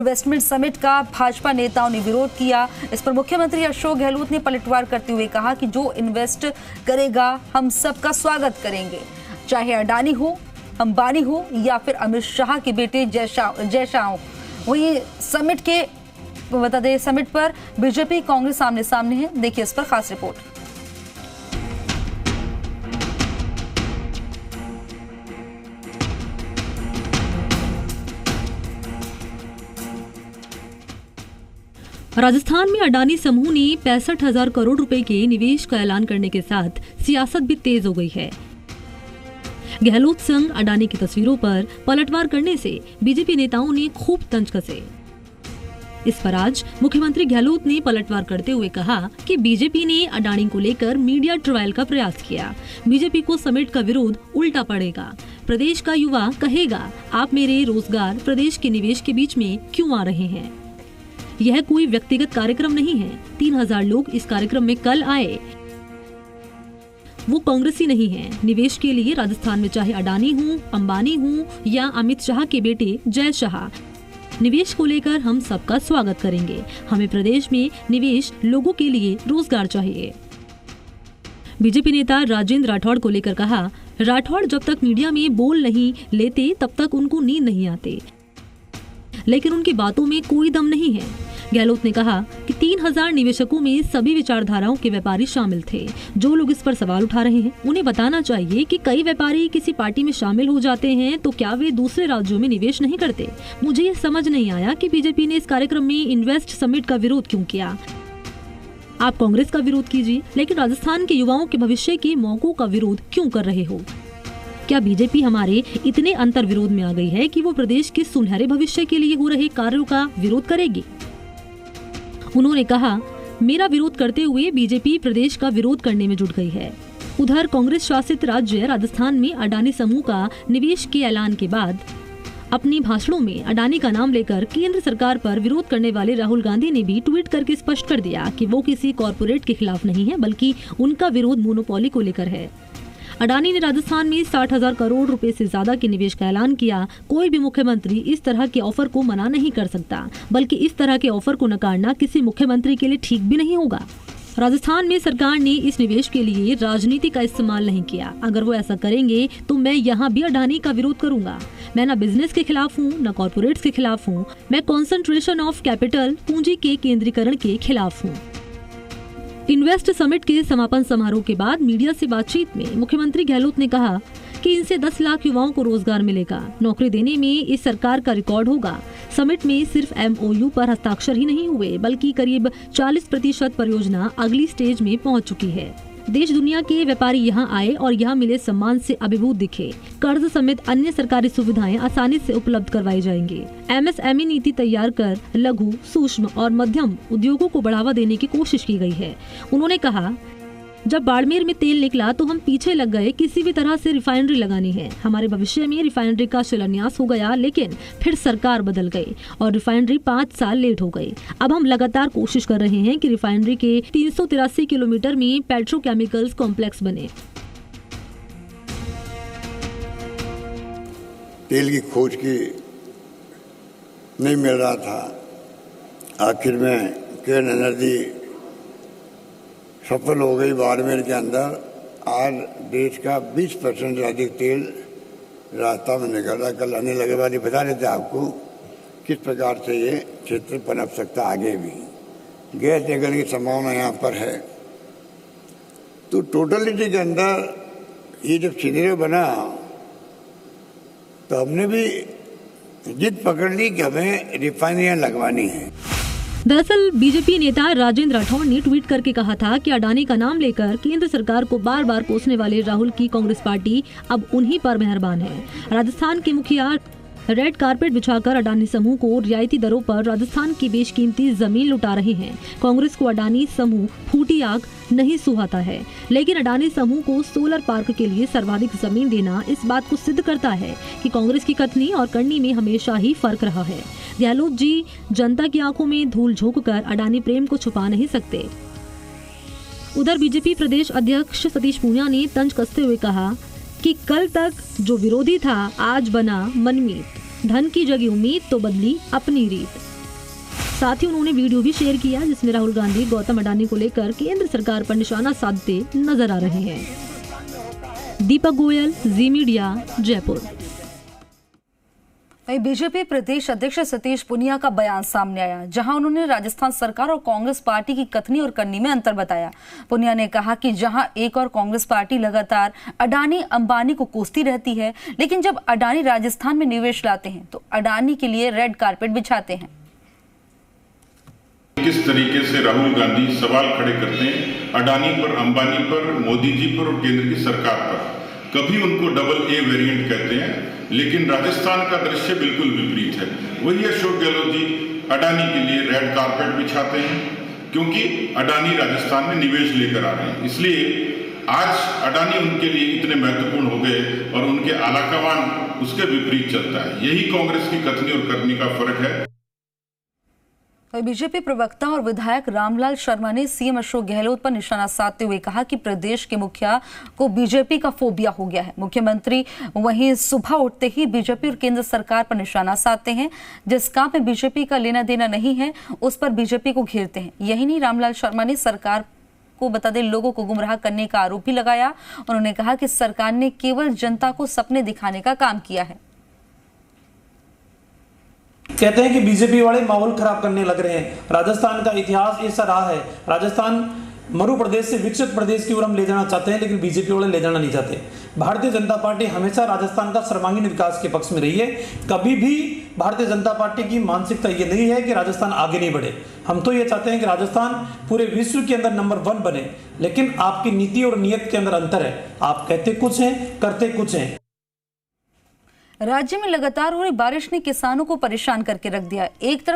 Investment summit का भाजपा नेताओं ने विरोध किया। इस पर मुख्यमंत्री अशोक गहलोत ने पलटवार करते हुए कहा कि जो इन्वेस्ट करेगा हम सबका स्वागत करेंगे, चाहे अडानी हो, अंबानी हो या फिर अमित शाह के बेटे जय शाह हो। वहीं बता दें समिट पर बीजेपी कांग्रेस आमने सामने है। देखिए इस पर खास रिपोर्ट। राजस्थान में अडानी समूह ने 65,000 करोड़ रुपए के निवेश का ऐलान करने के साथ सियासत भी तेज हो गई है। गहलोत संग अडानी की तस्वीरों पर पलटवार करने से बीजेपी नेताओं ने खूब तंज कसे। इस पर आज मुख्यमंत्री गहलोत ने पलटवार करते हुए कहा कि बीजेपी ने अडानी को लेकर मीडिया ट्रायल का प्रयास किया। बीजेपी को समिट का विरोध उल्टा पड़ेगा। प्रदेश का युवा कहेगा आप मेरे रोजगार, प्रदेश के निवेश के बीच में क्यों आ रहे हैं। यह कोई व्यक्तिगत कार्यक्रम नहीं है। 3,000 लोग इस कार्यक्रम में कल आए, वो कांग्रेसी नहीं है। निवेश के लिए राजस्थान में चाहे अडानी हो, अंबानी हो या अमित शाह के बेटे जय शाह, निवेश को लेकर हम सबका स्वागत करेंगे। हमें प्रदेश में निवेश, लोगों के लिए रोजगार चाहिए। बीजेपी नेता राजेंद्र राठौड़ को लेकर कहा, राठौड़ जब तक मीडिया में बोल नहीं लेते तब तक उनको नींद नहीं आती, लेकिन उनकी बातों में कोई दम नहीं है। गहलोत ने कहा कि 3,000 निवेशकों में सभी विचारधाराओं के व्यापारी शामिल थे। जो लोग इस पर सवाल उठा रहे हैं उन्हें बताना चाहिए कि कई व्यापारी किसी पार्टी में शामिल हो जाते हैं तो क्या वे दूसरे राज्यों में निवेश नहीं करते। मुझे ये समझ नहीं आया कि बीजेपी ने इस कार्यक्रम में इन्वेस्ट समिट का विरोध क्यों किया। आप कांग्रेस का विरोध कीजिए, लेकिन राजस्थान के युवाओं के भविष्य के मौकों का विरोध क्यों कर रहे हो। क्या बीजेपी हमारे इतने अंतर विरोध में आ गई है कि वो प्रदेश के सुनहरे भविष्य के लिए हो रहे कार्यों का विरोध करेगी। उन्होंने कहा, मेरा विरोध करते हुए बीजेपी प्रदेश का विरोध करने में जुट गई है। उधर कांग्रेस शासित राज्य राजस्थान में अडानी समूह का निवेश के ऐलान के बाद अपने भाषणों में अडानी का नाम लेकर केंद्र सरकार पर विरोध करने वाले राहुल गांधी ने भी ट्वीट करके स्पष्ट कर दिया कि वो किसी कॉरपोरेट के खिलाफ नहीं है, बल्कि उनका विरोध मोनोपोली को लेकर है। अडानी ने राजस्थान में 60,000 करोड़ रुपए से ज्यादा के निवेश का ऐलान किया। कोई भी मुख्यमंत्री इस तरह के ऑफर को मना नहीं कर सकता, बल्कि इस तरह के ऑफर को नकारना किसी मुख्यमंत्री के लिए ठीक भी नहीं होगा। राजस्थान में सरकार ने इस निवेश के लिए राजनीति का इस्तेमाल नहीं किया। अगर वो ऐसा करेंगे तो मैं यहाँ भी अडानी का विरोध करूंगा। मैं न बिजनेस के खिलाफ हूँ, न कॉरपोरेट्स के खिलाफ हूँ। मैं कॉन्सेंट्रेशन ऑफ कैपिटल, पूंजी के केंद्रीकरण के खिलाफ हूँ। इन्वेस्ट समिट के समापन समारोह के बाद मीडिया से बातचीत में मुख्यमंत्री गहलोत ने कहा कि इनसे 10 लाख युवाओं को रोजगार मिलेगा। नौकरी देने में इस सरकार का रिकॉर्ड होगा। समिट में सिर्फ MOU पर हस्ताक्षर ही नहीं हुए, बल्कि करीब 40% परियोजना अगली स्टेज में पहुंच चुकी है। देश दुनिया के व्यापारी यहां आए और यहां मिले सम्मान से अभिभूत दिखे। कर्ज समेत अन्य सरकारी सुविधाएं आसानी से उपलब्ध करवाई जाएंगी। MSME नीति तैयार कर लघु, सूक्ष्म और मध्यम उद्योगों को बढ़ावा देने की कोशिश की गई है। उन्होंने कहा, जब बाड़मेर में तेल निकला तो हम पीछे लग गए, किसी भी तरह से रिफाइनरी लगानी है। हमारे भविष्य में रिफाइनरी का शिलान्यास हो गया, लेकिन फिर सरकार बदल गई और रिफाइनरी 5 साल लेट हो गई। अब हम लगातार कोशिश कर रहे हैं कि रिफाइनरी के 383 किलोमीटर में पेट्रोकेमिकल्स कॉम्प्लेक्स बने। तेल की खोज की नहीं मिल रहा था, आखिर में केन एनर्जी सफल हो गई। बाड़मेर के अंदर आज देश का 20% से अधिक तेल रास्ता में निकल रहा। कल अनिल अग्रवाल बता रहे थे आपको किस प्रकार से ये क्षेत्र पनप सकता आगे भी। गैस निकलने की संभावना यहाँ पर है। तो टोटलिटी के अंदर ये जब सिनेरियो बना तो हमने भी जिद पकड़ ली कि हमें रिफाइनरियाँ लगवानी है। दरअसल बीजेपी नेता राजेंद्र राठौड़ ने ट्वीट करके कहा था कि अडानी का नाम लेकर केंद्र सरकार को बार बार कोसने वाले राहुल की कांग्रेस पार्टी अब उन्हीं पर मेहरबान है। राजस्थान के मुखिया रेड कारपेट बिछाकर अडानी समूह को रियायती दरों पर राजस्थान की बेशकीमती जमीन लुटा रहे हैं। कांग्रेस को अडानी समूह फूटी आग नहीं सुहाता है, लेकिन अडानी समूह को सोलर पार्क के लिए सर्वाधिक जमीन देना इस बात को सिद्ध करता है कि कांग्रेस की कथनी और करनी में हमेशा ही फर्क रहा है। गहलोत जी जनता की आंखों में धूल झोंककर अडानी प्रेम को छुपा नहीं सकते। उधर बीजेपी प्रदेश अध्यक्ष सतीश पूनिया ने तंज कसते हुए कहा कि कल तक जो विरोधी था आज बना मनमीत। धन की जगी उम्मीद तो बदली अपनी रीत। साथ ही उन्होंने वीडियो भी शेयर किया जिसमें राहुल गांधी गौतम अडानी को लेकर केंद्र सरकार पर निशाना साधते नजर आ रहे हैं। दीपक गोयल, जी मीडिया, जयपुर। वहीं बीजेपी प्रदेश अध्यक्ष सतीश पुनिया का बयान सामने आया, जहां उन्होंने राजस्थान सरकार और कांग्रेस पार्टी की कथनी और करनी में अंतर बताया। पुनिया ने कहा कि जहां एक और कांग्रेस पार्टी लगातार अडानी अंबानी को कोसती रहती है, लेकिन जब अडानी राजस्थान में निवेश लाते हैं तो अडानी के लिए रेड कारपेट बिछाते हैं। किस तरीके से राहुल गांधी सवाल खड़े करते हैं अडानी पर, अंबानी पर, मोदी जी पर और केंद्र की सरकार पर। कभी उनको डबल ए वेरिएंट कहते हैं, लेकिन राजस्थान का दृश्य बिल्कुल विपरीत है। वही अशोक गहलोत जी अडानी के लिए रेड कारपेट बिछाते हैं, क्योंकि अडानी राजस्थान में निवेश लेकर आ रहे हैं। इसलिए आज अडानी उनके लिए इतने महत्वपूर्ण हो गए और उनके आलाकमान उसके विपरीत चलता है। यही कांग्रेस की कथनी और करनी का फर्क है। बीजेपी प्रवक्ता और विधायक रामलाल शर्मा ने सीएम अशोक गहलोत पर निशाना साधते हुए कहा कि प्रदेश के मुखिया को बीजेपी का फोबिया हो गया है। मुख्यमंत्री वहीं सुबह उठते ही बीजेपी और केंद्र सरकार पर निशाना साधते हैं। जिस काम में बीजेपी का लेना देना नहीं है उस पर बीजेपी को घेरते हैं। यही नहीं, रामलाल शर्मा ने सरकार को बता दें लोगों को गुमराह करने का आरोप भी लगाया। उन्होंने कहा कि सरकार ने केवल जनता को सपने दिखाने का काम किया है। कहते हैं कि बीजेपी वाले माहौल खराब करने लग रहे हैं। राजस्थान का इतिहास ऐसा रहा है, राजस्थान मरु प्रदेश से विकसित प्रदेश की ओर हम ले जाना चाहते हैं, लेकिन बीजेपी वाले ले जाना नहीं चाहते। भारतीय जनता पार्टी हमेशा राजस्थान का सर्वांगीण विकास के पक्ष में रही है। कभी भी भारतीय जनता पार्टी की मानसिकता ये नहीं है कि राजस्थान आगे नहीं बढ़े। हम तो ये चाहते हैं कि राजस्थान पूरे विश्व के अंदर नंबर 1 बने, लेकिन आपकी नीति और नीयत के अंदर अंतर है। आप कहते कुछ हैं, करते कुछ हैं। राज्य में लगातार हो रही बारिश ने किसानों को परेशान करके रख दिया। एक तरफ